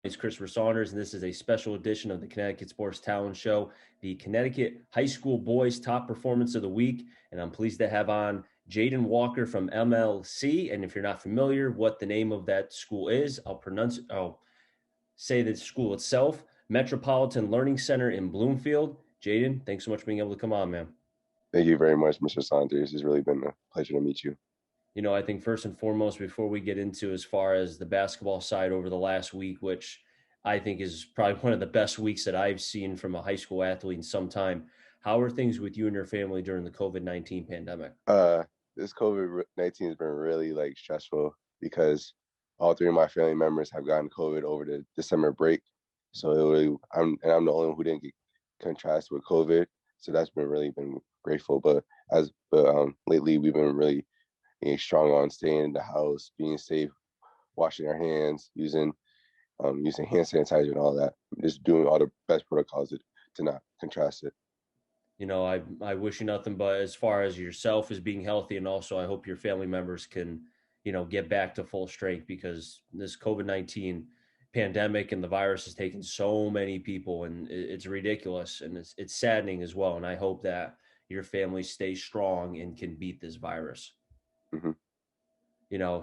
It's Christopher Saunders, and this is a special edition of the Connecticut Sports Talent Show, the Connecticut High School Boys Top Performance of the Week. And I'm pleased to have on Jaden Walker from MLC. And if you're not familiar what the name of that school is, I'll say the school itself, Metropolitan Learning Center in Bloomfield. Jaden, thanks so much for being able to come on, man. Thank you very much, Mr. Saunders. It's really been a pleasure to meet you. I think first and foremost, before we get into as far as the basketball side over the last week, which I think is probably one of the best weeks that I've seen from a high school athlete in some time. How are things with you and your family during the COVID-19 pandemic? Uh, this COVID-19 has been really stressful because all three of my family members have gotten COVID over the December break. So I'm the only one who didn't get contrast with COVID. So that's been grateful. But lately we've been really strong on staying in the house, being safe, washing our hands, using hand sanitizer and all that. Just doing all the best protocols to not contrast it. I wish you nothing but as far as yourself as being healthy, and also I hope your family members can, get back to full strength, because this COVID-19 pandemic and the virus has taken so many people, and it's ridiculous, and it's saddening as well. And I hope that your family stays strong and can beat this virus. Hmm.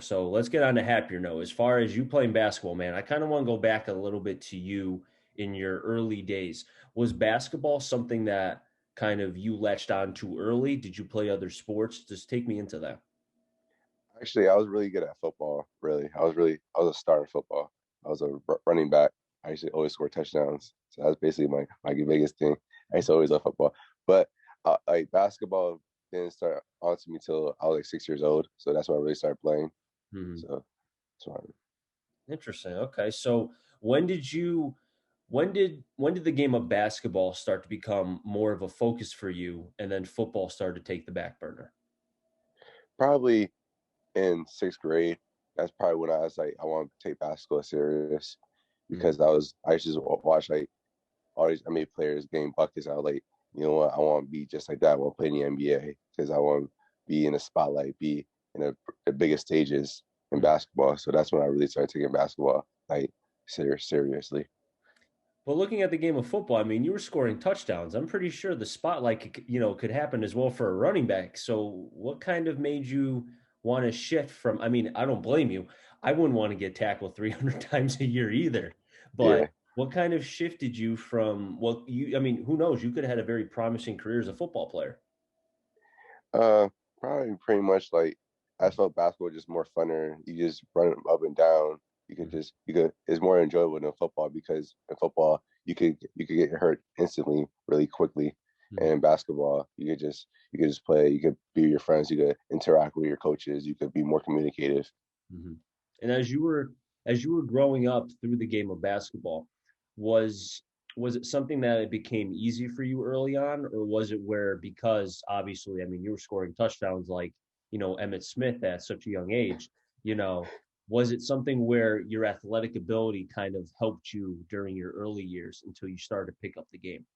So let's get on to happier note. As far as you playing basketball, man, I kind of want to go back a little bit to you in your early days. Was basketball something that kind of you latched on too early? Did you play other sports? Just take me into that. Actually, I was really good at football. Really, I was a star in football. I was a running back. I used to always score touchdowns. So that was basically my biggest thing. I used to always love football, but basketball didn't start onto me till I was 6 years old. So that's when I really started playing. Hmm. So that's why. Interesting. Okay. So when did the game of basketball start to become more of a focus for you, and then football started to take the back burner? Probably in sixth grade. That's probably when I was like, I want to take basketball serious Mhm. because I used to just watch all these NBA players getting buckets. I was like, you know what, I want to be just like that. I want to play in the NBA because I want to be in the spotlight, be in the biggest stages in basketball. So that's when I really started taking basketball seriously. Well, looking at the game of football, I mean, you were scoring touchdowns. I'm pretty sure the spotlight could happen as well for a running back. So, what kind of made you want to shift from? I mean, I don't blame you. I wouldn't want to get tackled 300 times a year either. But Yeah. what kind of shifted you from? Well, I mean, who knows? You could have had a very promising career as a football player. Uh, Probably pretty much like I felt basketball just more funner. You just run up and down. You could it's more enjoyable than football because in football you could get hurt instantly really quickly. And Mhm. in basketball, you could just play, you could be with your friends, you could interact with your coaches, you could be more communicative. Mhm. And as you were growing up through the game of basketball, was was it something that it became easy for you early on, or was it where, because obviously, I mean, you were scoring touchdowns like, Emmett Smith at such a young age, you know, was it something where your athletic ability kind of helped you during your early years until you started to pick up the game?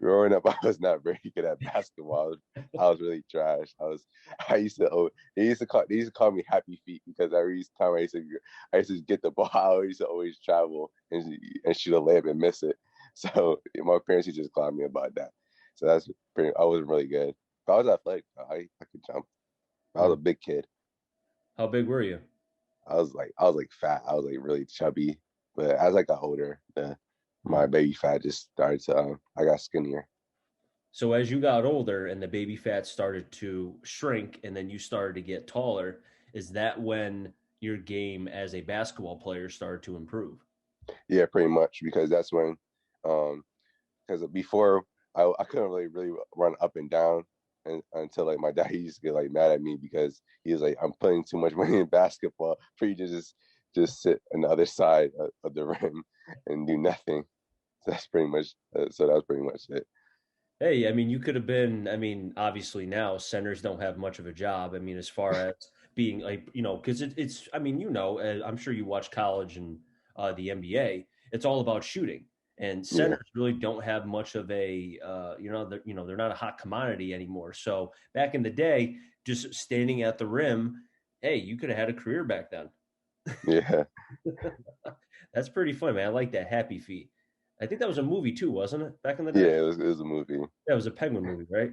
Growing up, I was not very good at basketball. I was really trash. I used to, they used to call me Happy Feet because every time I used to get the ball, I used to always travel and shoot a layup and miss it. So my parents used to just clown me about that. So I wasn't really good. But I was athletic. I could jump. I was Hmm. a big kid. How big were you? I was like fat. I was like really chubby. But as I got older, my baby fat just started to, I got skinnier. So as you got older and the baby fat started to shrink and then you started to get taller, is that when your game as a basketball player started to improve? Yeah, pretty much because that's when, um, because before I couldn't really run up and down until like my dad used to get like mad at me because he was like, I'm putting too much money in basketball for you to just sit on the other side of the rim and do nothing. So that was pretty much it. Hey, I mean, you could have been, I mean, obviously now centers don't have much of a job. I mean, as far as being like, because I mean, I'm sure you watch college and the NBA, it's all about shooting. And Yeah. centers really don't have much of they're not a hot commodity anymore. So back in the day, just standing at the rim, hey, you could have had a career back then. Yeah, That's pretty funny, man. I like that Happy Feet. I think that was a movie too, wasn't it? Back in the yeah, day? it was a movie. Yeah, it was a penguin movie, right?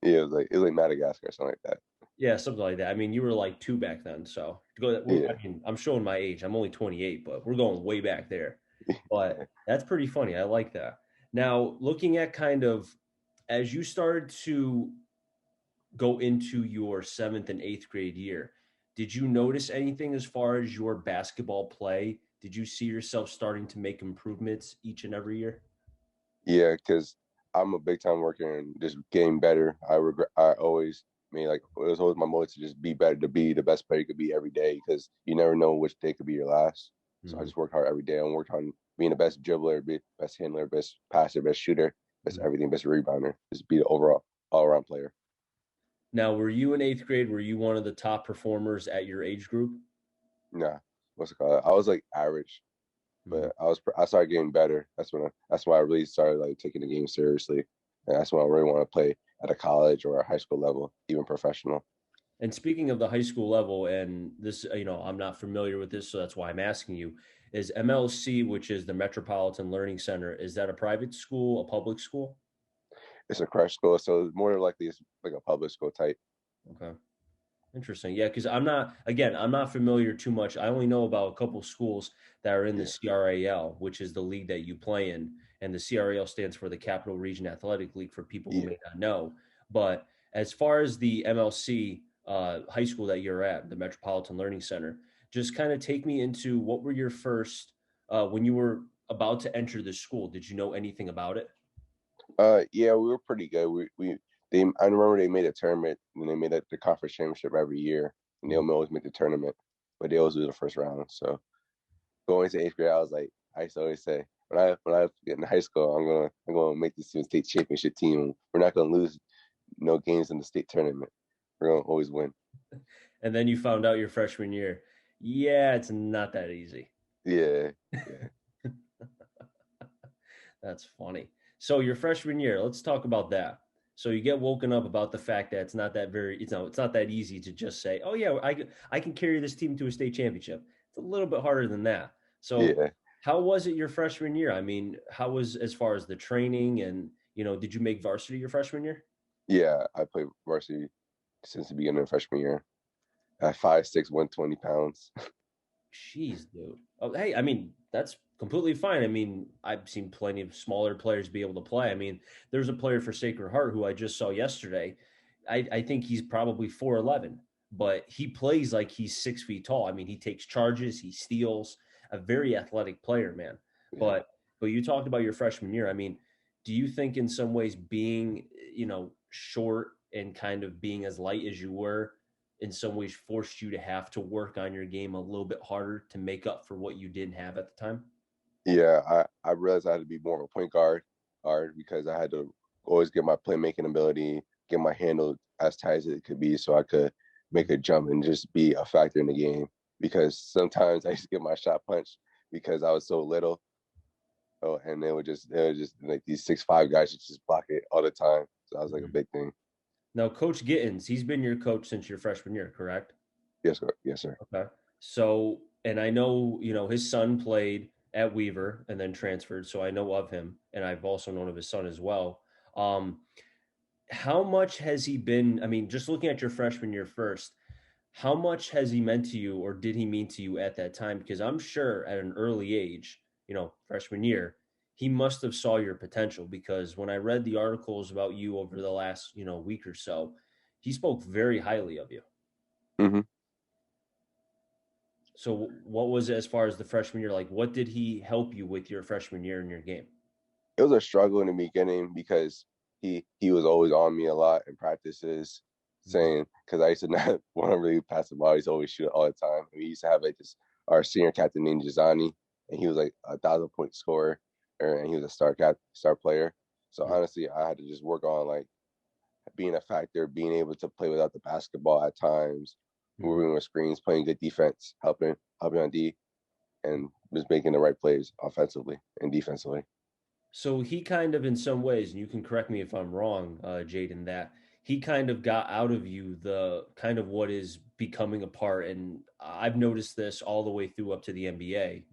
Yeah, it was like Madagascar or something like Yeah, something like that. I mean, you were like two back then, so that. I mean, I'm showing my age. I'm only 28, but we're going way back there. But Yeah, that's pretty funny. I like that. Now, looking at kind of as you started to go into your seventh and eighth grade year, did you notice anything as far as your basketball play? Did you see yourself starting to make improvements each and every year? yeah, because I'm a big time worker and just getting better. I always mean like it was always my motto to just be better, to be the best player you could be every day because you never know which day could be your last. So I Mhm. just work hard every day and work on being the best dribbler, be best handler, best passer, best shooter, best Mhm. everything, best rebounder. Just be the overall all around player. Now, were you in eighth grade? Were you one of the top performers at your age group? Nah, what's it called? I was like average, Mhm. but I started getting better. That's when I really started like taking the game seriously, and that's when I really want to play at a college or a high school level, even professional. And speaking of the high school level, and this, I'm not familiar with this, so that's why I'm asking you. Is MLC, which is the Metropolitan Learning Center, is that a private school, a public school? It's a crash school, so more likely it's like a public school type. Okay. Interesting. Yeah, because I'm not familiar too much. I only know about a couple schools that are in the Yeah, CRAL, which is the league that you play in. And the CRAL stands for the Capital Region Athletic League for people who yeah. may not know. But as far as the MLC high school that you're at, the Metropolitan Learning Center, just kind of take me into what were your first, when you were about to enter the school, did you know anything about it? Yeah, we were pretty good. I remember they made a tournament and they made the conference championship every year, and they Mhm. always make the tournament, but they always lose the first round. So going to eighth grade, I used to always say when I get in high school, I'm gonna make this state championship team. We're not gonna lose no games in the state tournament. We're gonna always win. And then you found out your freshman year. Yeah, it's not that easy. Yeah, yeah, That's funny. So your freshman year, let's talk about that. So you get woken up about the fact that it's not that easy to just say, oh yeah, I can carry this team to a state championship. It's a little bit harder than that. So yeah, how was it your freshman year? I mean, how was as far as the training and did you make varsity your freshman year? yeah. I played varsity since the beginning of freshman year. At 5'6", 120 pounds. Jeez, dude. Oh, hey, I mean, that's completely fine. I mean, I've seen plenty of smaller players be able to play. I mean, there's a player for Sacred Heart who I just saw yesterday. I think he's probably 4'11", but he plays like he's 6 feet tall. I mean, he takes charges, he steals, a very athletic player, man. Yeah, But you talked about your freshman year. I mean, do you think in some ways being, short and kind of being as light as you were in some ways forced you to have to work on your game a little bit harder to make up for what you didn't have at the time? yeah. I realized I had to be more of a guard because I had to always get my playmaking ability, get my handle as tight as it could be, so I could make a jump and just be a factor in the game. Because sometimes I used to get my shot punched because I was so little. Oh, and it was just like these 6'5" guys just block it all the time. So that was like a Mhm. big thing. Now, Coach Gittens, he's been your coach since your freshman year, correct? Yes, sir. Yes, sir. Okay. So, and I know, his son played at Weaver and then transferred, so I know of him, and I've also known of his son as well. Um, how much has he been? I mean, just looking at your freshman year first, how much has he meant to you or did he mean to you at that time? Because I'm sure at an early age, freshman year, he must have saw your potential because when I read the articles about you over the last, week or so, he spoke very highly of you. Hmm. So what was it as far as the freshman year? Like what did he help you with your freshman year in your game? It was a struggle in the beginning because he was always on me a lot in practices, Mhm. saying because I used to not want to really pass the ball. He's always shoot all the time. We used to have like this our senior captain named Jazani, and he was like 1,000 point scorer, and he was a star player. So Mhm. honestly, I had to just work on like being a factor, being able to play without the basketball at times, Mhm. moving with screens, playing good defense, helping on D, and just making the right plays offensively and defensively. So he kind of, in some ways, and you can correct me if I'm wrong, Jaden, that he kind of got out of you the kind of what is becoming a part. And I've noticed this all the way through up to the NBA,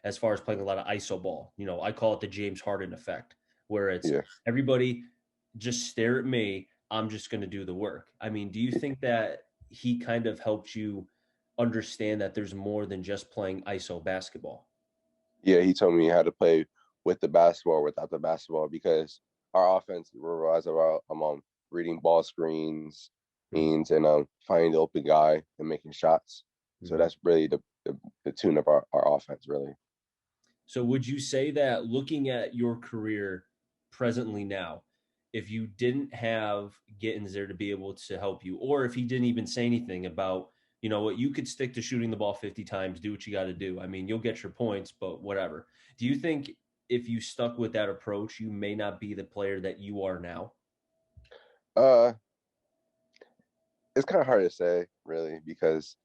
as far as playing a lot of ISO ball. I call it the James Harden effect, where it's Yeah. everybody just stare at me. I'm just going to do the work. I mean, do you think that he kind of helped you understand that there's more than just playing ISO basketball? Yeah, he told me how to play with the basketball, without the basketball, because our offense relies about reading ball screens, Mhm. and finding the open guy and making shots. So Mhm. that's really the tune of our offense, really. So would you say that looking at your career presently now, if you didn't have Gittins there to be able to help you, or if he didn't even say anything about, what, you could stick to shooting the ball 50 times, do what you got to do. I mean, you'll get your points, but whatever. Do you think if you stuck with that approach, you may not be the player that you are now? Uh, it's kind of hard to say, really, because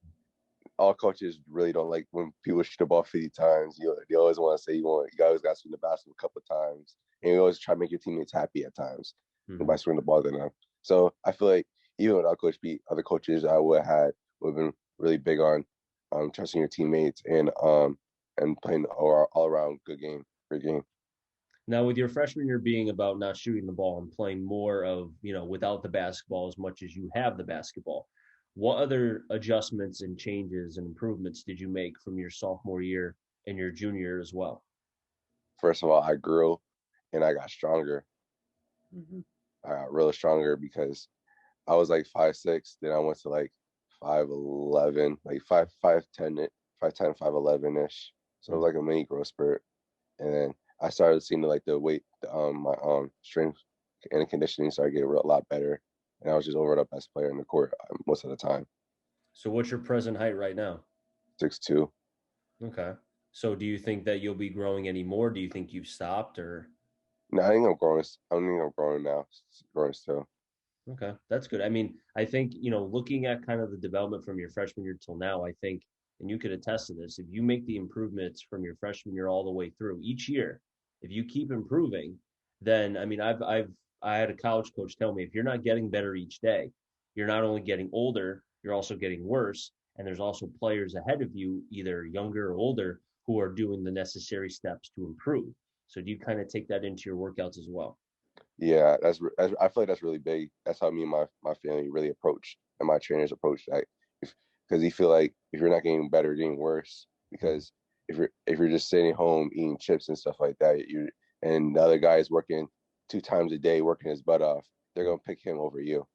all coaches really don't like when people shoot the ball 50 times. They always want to say you always got to swing the basket a couple of times, and you always try to make your teammates happy at times by Hmm. swinging the ball to them. So I feel like even without Coach B, other coaches I would have been really big on trusting your teammates and playing all around great game. Now, with your freshman year being about not shooting the ball and playing more of, without the basketball as much as you have the basketball, what other adjustments and changes and improvements did you make from your sophomore year and your junior year as well? First of all, I grew and I got stronger. Hmm. I got really stronger because I was like 5'6", then I went to like 5'11", like 5'10", 5'11" ish. So it was like a mini growth spurt, and then I started seeing like the weight, my strength and conditioning started getting a lot better, and I was just over the best player in the court most of the time. So, what's your present height right now? 6'2". Okay. So, do you think that you'll be growing any more? Do you think you've stopped or? No, I think I'm growing. I think I'm growing now. Growing still. Okay, that's good. I mean, I think, looking at kind of the development from your freshman year till now, I think, and you could attest to this, if you make the improvements from your freshman year all the way through each year, if you keep improving, then I mean, I had a college coach tell me if you're not getting better each day, you're not only getting older, you're also getting worse. And there's also players ahead of you, either younger or older, who are doing the necessary steps to improve. So do you kind of take that into your workouts as well? Yeah, I feel like that's really big. That's how me and my family really approach, and my trainers approach that. Because you feel like if you're not getting better, you're getting worse. Because if you're just sitting home eating chips and stuff like that, and the other guy is working 2 times a day, working his butt off, they're gonna pick him over you.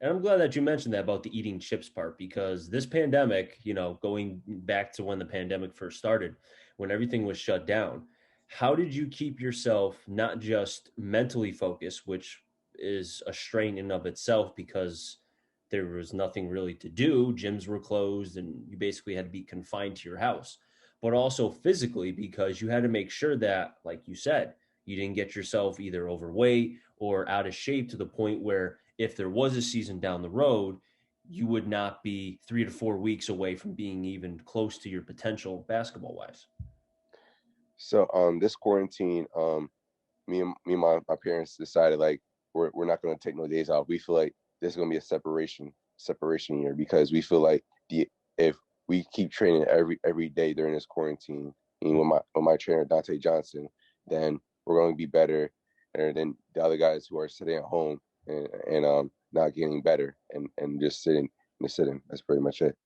And I'm glad that you mentioned that about the eating chips part because this pandemic, going back to when the pandemic first started, when everything was shut down, how did you keep yourself not just mentally focused, which is a strain in of itself because there was nothing really to do, gyms were closed and you basically had to be confined to your house, but also physically because you had to make sure that, like you said, you didn't get yourself either overweight or out of shape to the point where if there was a season down the road, you would not be 3 to 4 weeks away from being even close to your potential basketball wise. So this quarantine, me and my parents decided like we're not gonna take no days off. We feel like there's gonna be a separation year because we feel like the if we keep training every day during this quarantine, and with my trainer Dante Johnson, then we're going to be better than the other guys who are sitting at home and not getting better and just sitting. That's pretty much it.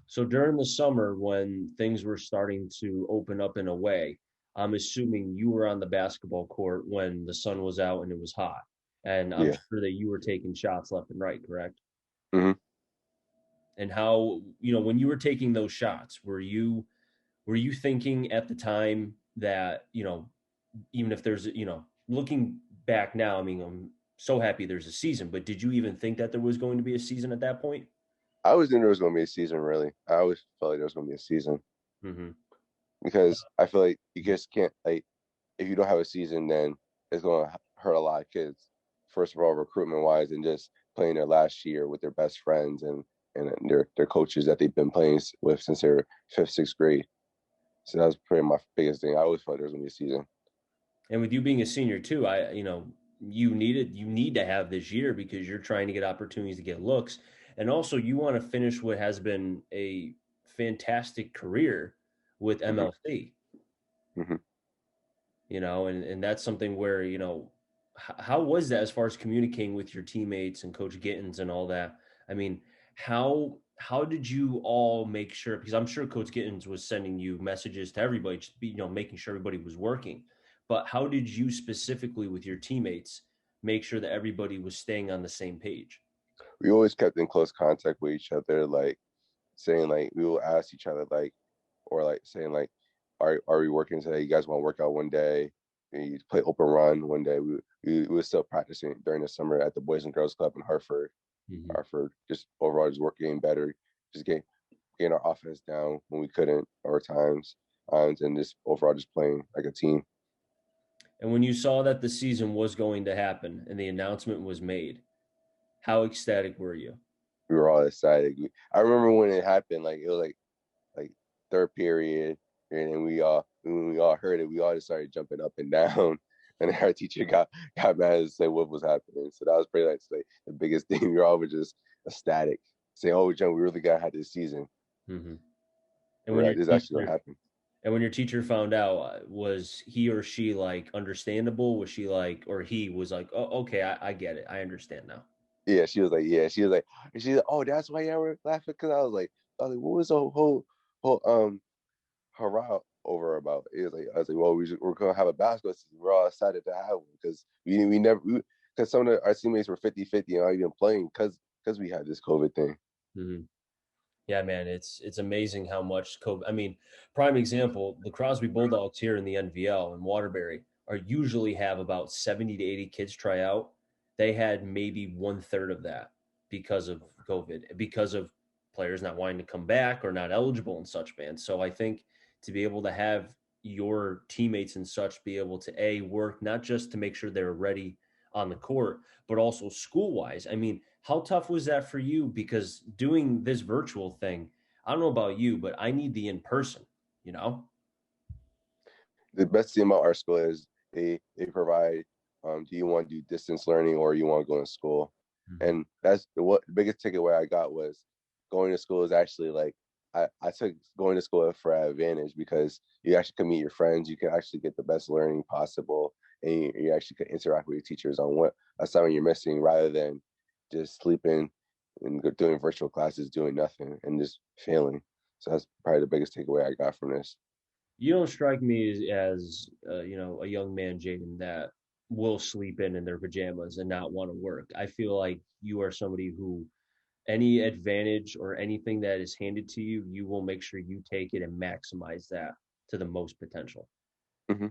So during the summer, when things were starting to open up in a way, I'm assuming you were on the basketball court when the sun was out and it was hot. And I'm Yeah. sure that you were taking shots left and right, correct? Hmm. And how, when you were taking those shots, were you thinking at the time that, even if there's, looking back now, I mean, I'm so happy there's a season, but did you even think that there was going to be a season at that point? I always knew there was going to be a season. Really, I always felt like there was going to be a season Hmm. because I feel like you just can't like if you don't have a season, then it's going to hurt a lot of kids. First of all, recruitment wise, and just playing their last year with their best friends and their coaches that they've been playing with since their fifth, sixth grade. So that was pretty my biggest thing. I always felt there was gonna be a season. And with you being a senior too, you need to have this year because you're trying to get opportunities to get looks. And also, you want to finish what has been a fantastic career with hmm MLC, hmm and that's something where, how was that as far as communicating with your teammates and Coach Gittens and all that? I mean, how did you all make sure? Because I'm sure Coach Gittens was sending you messages to everybody, just making sure everybody was working. But how did you specifically with your teammates make sure that everybody was staying on the same page? We always kept in close contact with each other, like saying like we will ask each other like, or like saying like, are we working today? You guys want to work out one day? And you play open run one day. We were still practicing during the summer at the Boys and Girls Club in Hartford. Mhm. Hartford, just overall just working better, just getting our offense down when we couldn't over times, and just overall just playing like a team. And when you saw that the season was going to happen and the announcement was made, how ecstatic were you? We were all excited. I remember when it happened, like it was like third period, and then when we all heard it, we all just started jumping up and down. And our teacher got mad and said what was happening. So that was pretty like the biggest thing. We were all just ecstatic, saying, "Oh, John, we really got to have this season. Hmm. And We're when your like, this is actually gonna teacher happen." and when your teacher found out, was he or she like understandable? Was she like, or he was like, oh, okay, I get it, I understand now. Yeah, she was like, yeah, she was like, oh, that's why y'all were laughing because I was like, what was the whole hurrah over about? It was like, I was like, well, we're gonna have a basketball season. We're all excited to have one because we never because some of our teammates were 50-50 and not even playing because we had this COVID thing. Hmm. Yeah, man, it's amazing how much COVID. I mean, prime example, the Crosby Bulldogs here in the NVL in Waterbury are usually have about 70 to 80 kids try out. They had maybe one third of that because of COVID, because of players not wanting to come back or not eligible and such, man. So I think to be able to have your teammates and such be able to work not just to make sure they're ready on the court, but also school wise. I mean, how tough was that for you? Because doing this virtual thing, I don't know about you, but I need the in person, you know? The best thing about our school is they provide. Do you want to do distance learning or you want to go to school? Mhm. And that's the biggest takeaway I got was going to school is actually like I took going to school for an advantage because you actually can meet your friends, you can actually get the best learning possible, and you actually can interact with your teachers on what assignment you're missing rather than just sleeping and doing virtual classes, doing nothing and just failing. So that's probably the biggest takeaway I got from this. You don't strike me as a young man, Jaden, that will sleep in their pajamas and not want to work. I feel like you are somebody who any advantage or anything that is handed to you, you will make sure you take it and maximize that to the most potential. hmm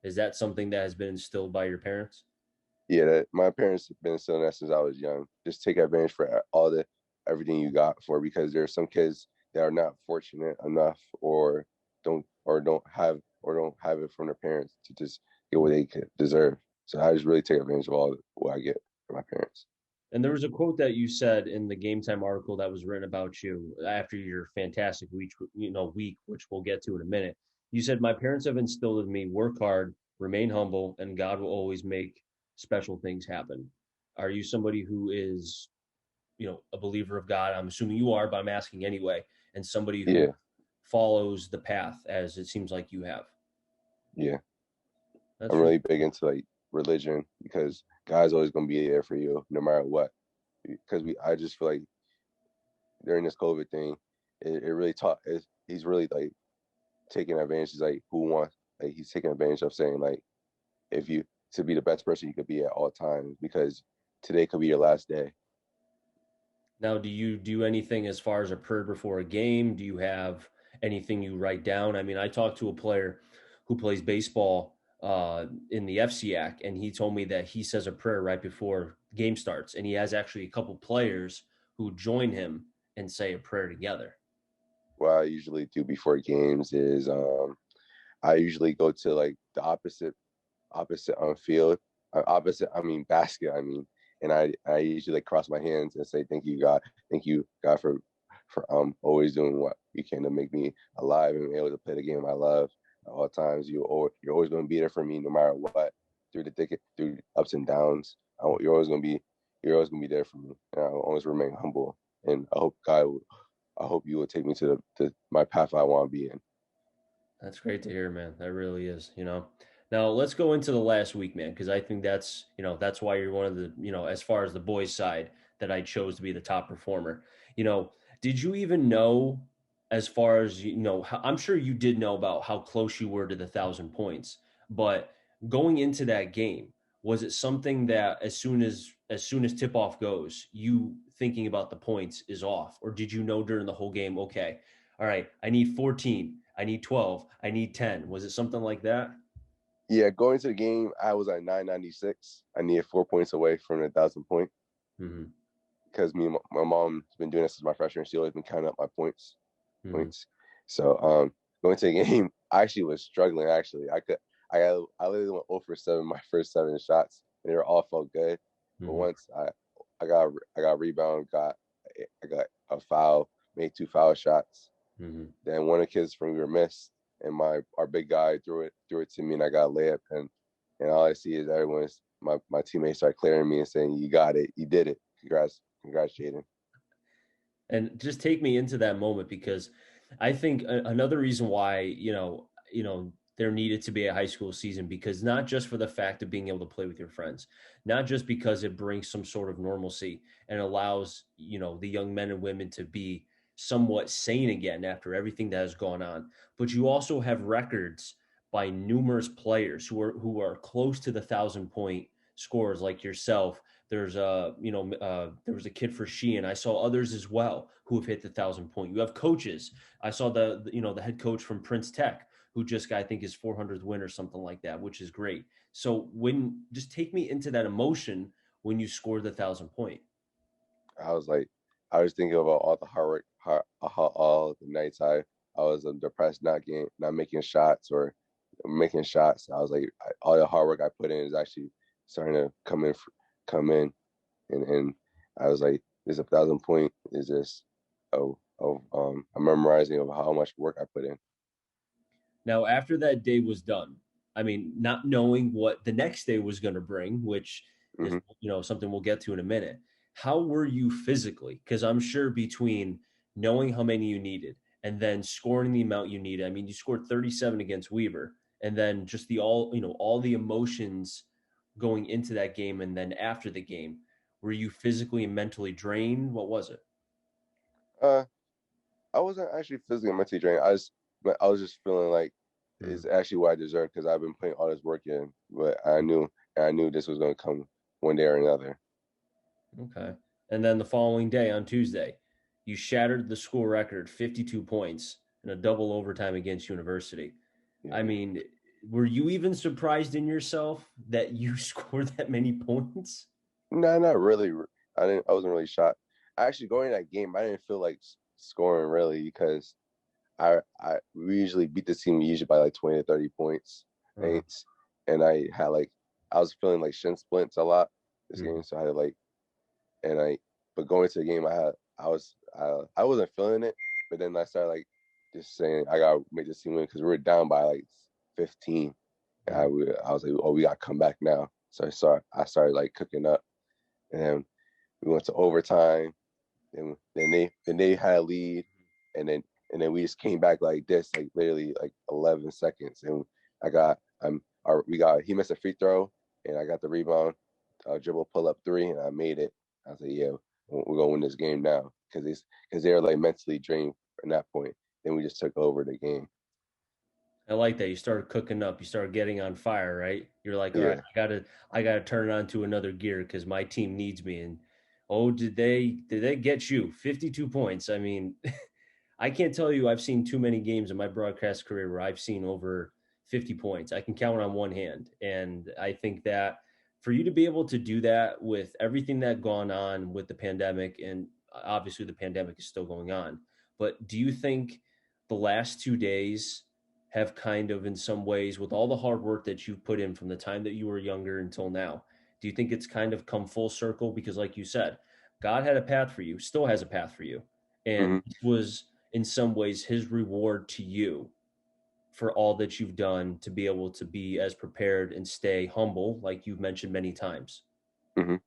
Is that something that has been instilled by your parents? Yeah, my parents have been instilling that since I was young. Just take advantage for all the everything you got for because there are some kids that are not fortunate enough or don't have it from their parents to just get what they could deserve. So I just really take advantage of all what I get from my parents. And there was a quote that you said in the Game Time article that was written about you after your fantastic week, which we'll get to in a minute. You said, "My parents have instilled in me work hard, remain humble, and God will always make special things happen." Are you somebody who is, a believer of God? I'm assuming you are, but I'm asking anyway. And somebody who Yeah, follows the path as it seems like you have. yeah. I'm That's really really big into like religion because God's always gonna be there for you no matter what. Because I just feel like during this COVID thing, it really taught. He's really like taking advantage. He's like who wants like he's taking advantage of saying like if you to be the best person you could be at all times because today could be your last day. Now, do you do anything as far as a prayer before a game? Do you have anything you write down? I mean, I talked to a player who plays baseball in the FCAC, and he told me that he says a prayer right before game starts, and he has actually a couple players who join him and say a prayer together. What I usually do before games is I usually go to like the opposite on field, opposite I mean basket I mean, and I usually like cross my hands and say thank you God for always doing what you can to make me alive and able to play the game I love at all times. You're always going to be there for me no matter what through the thick through ups and downs. You're always going to be you're always gonna be there for me, and I'll always remain humble. And I hope you will take me to my path I want to be in. That's great to hear, man. That really is, you know. Now let's go into the last week, man, because I think that's, you know, that's why you're one of the, you know, as far as the boys' side that I chose to be the top performer. You know, did you even know, as far as you know, I'm sure you did know about how close you were to the 1,000 points, but going into that game, was it something that as soon as tip off goes, you thinking about the points is off, or did you know during the whole game, okay, all right, I need 14, I need 12, I need 10. Was it something like that? Yeah, going to the game, I was at 996. I needed 4 points away from the 1,000 point Hmm. because me and my mom's been doing this since my freshman. She always been counting up my Hmm. points. So going to the game, I actually was struggling. Actually, I literally went 0 for 7 my first 7 shots, and they were all felt good. But Hmm. once I got a rebound, I got a foul, made 2 foul shots. Hmm. Then one of the kids from we were missed, and our big guy threw it to me, and I got a layup. And all I see is my teammates start clearing me and saying, "You got it, you did it, congrats, Jaden." And just take me into that moment because I think another reason why, there needed to be a high school season because not just for the fact of being able to play with your friends, not just because it brings some sort of normalcy and allows, the young men and women to be somewhat sane again after everything that has gone on, but you also have records by numerous players who are close to the 1,000 point scores like yourself. There was a kid for Sheehan. I saw others as well who have hit the 1,000 point. You have coaches. I saw the head coach from Prince Tech who just got, I think, his 400th win or something like that, which is great. So just take me into that emotion when you scored the 1,000 point. I was like, I was thinking about all the hard work, all the nights I was depressed, not making shots or making shots. I was like, all the hard work I put in is actually starting to come in, and I was like, this 1,000 point is just a memorizing of how much work I put in. Now, after that day was done, I mean, not knowing what the next day was going to bring, which is, Hmm. something we'll get to in a minute. How were you physically? Because I'm sure between knowing how many you needed and then scoring the amount you needed, I mean, you scored 37 against Weaver, and then just all the emotions going into that game and then after the game. Were you physically and mentally drained? What was it? Uh, I wasn't actually physically and mentally drained. I was just feeling like Hmm. it's actually what I deserve because I've been putting all this work in. But I knew this was going to come one day or another. Okay. And then the following day on Tuesday, you shattered the school record, 52 points in a double overtime against University. I Yeah. mean, were you even surprised in yourself that you scored that many points? No, not really. I didn't. I wasn't really shocked. Actually, going to that game, I didn't feel like scoring really because we usually beat the team usually by like 20 to 30 points, Uh-huh. and and I was feeling like shin splints a lot this Mhm. game, so I had like and but going to the game, I wasn't feeling it, but then I started like just saying I gotta make this team win because we were down by like 15, and Mhm. I was like, oh, we gotta come back now. So I started like cooking up, and then we went to overtime, and then they had a lead, and then we just came back like this, like literally like 11 seconds, and I got we got he missed a free throw, and I got the rebound, dribble pull up three, and I made it. I was like, yeah, we're gonna win this game now because they were like mentally drained from that point. Then we just took over the game. I like that. You started cooking up. You started getting on fire, right? You're like, all right, Yeah. I gotta turn it on to another gear because my team needs me. And oh, did they get you 52 points? I mean, I can't tell you I've seen too many games in my broadcast career where I've seen over 50 points. I can count on one hand. And I think that for you to be able to do that with everything that gone on with the pandemic, and obviously the pandemic is still going on, but do you think the last 2 days have kind of, in some ways, with all the hard work that you've put in from the time that you were younger until now, do you think it's kind of come full circle? Because, like you said, God had a path for you, still has a path for you. And Hmm. this was, in some ways, his reward to you for all that you've done to be able to be as prepared and stay humble, like you've mentioned many times. Hmm.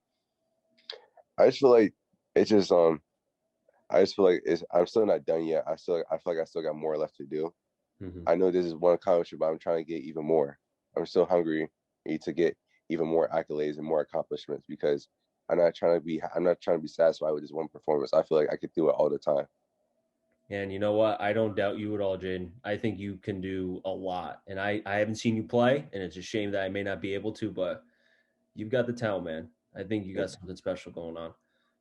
I just feel like it's just I just feel like I'm still not done yet. I feel like I still got more left to do. Hmm. I know this is one accomplishment, but I'm trying to get even more. I'm still hungry to get even more accolades and more accomplishments because I'm not trying to be satisfied with this one performance. I feel like I could do it all the time. And you know what? I don't doubt you at all, Jaden. I think you can do a lot. And I haven't seen you play, and it's a shame that I may not be able to, but you've got the talent, man. I think you got Yeah. something special going on.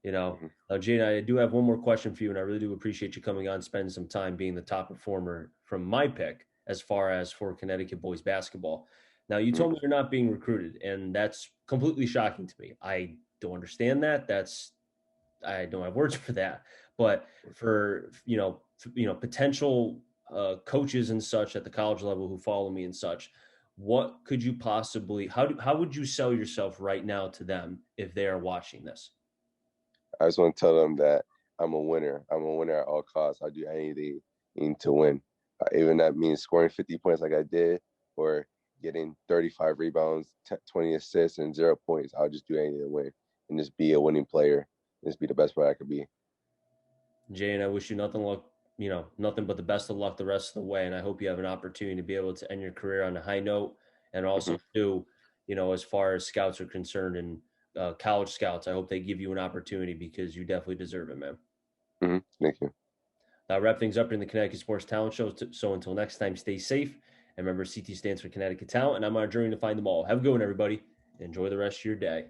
You know, Hmm. Jaden, I do have one more question for you, and I really do appreciate you coming on, spending some time being the top performer from my pick as far as for Connecticut boys basketball. Now, you Hmm. told me you're not being recruited, and that's completely shocking to me. I don't understand that. I don't have words for that. But for potential coaches and such at the college level who follow me and such, what could you possibly how would you sell yourself right now to them if they are watching this? I just want to tell them that I'm a winner. I'm a winner at all costs. I do anything to win. Even that means scoring 50 points like I did, or getting 35 rebounds, 20 assists, and 0 points. I'll just do anything to win and just be a winning player. Just be the best player I could be. Jay, and I wish you nothing but the best of luck the rest of the way. And I hope you have an opportunity to be able to end your career on a high note. And also, Hmm. too, as far as scouts are concerned and college scouts, I hope they give you an opportunity because you definitely deserve it, man. Thank you. That'll wrap things up in the Connecticut Sports Talent Show. So until next time, stay safe. And remember, CT stands for Connecticut Talent, and I'm on a journey to find them all. Have a good one, everybody. Enjoy the rest of your day.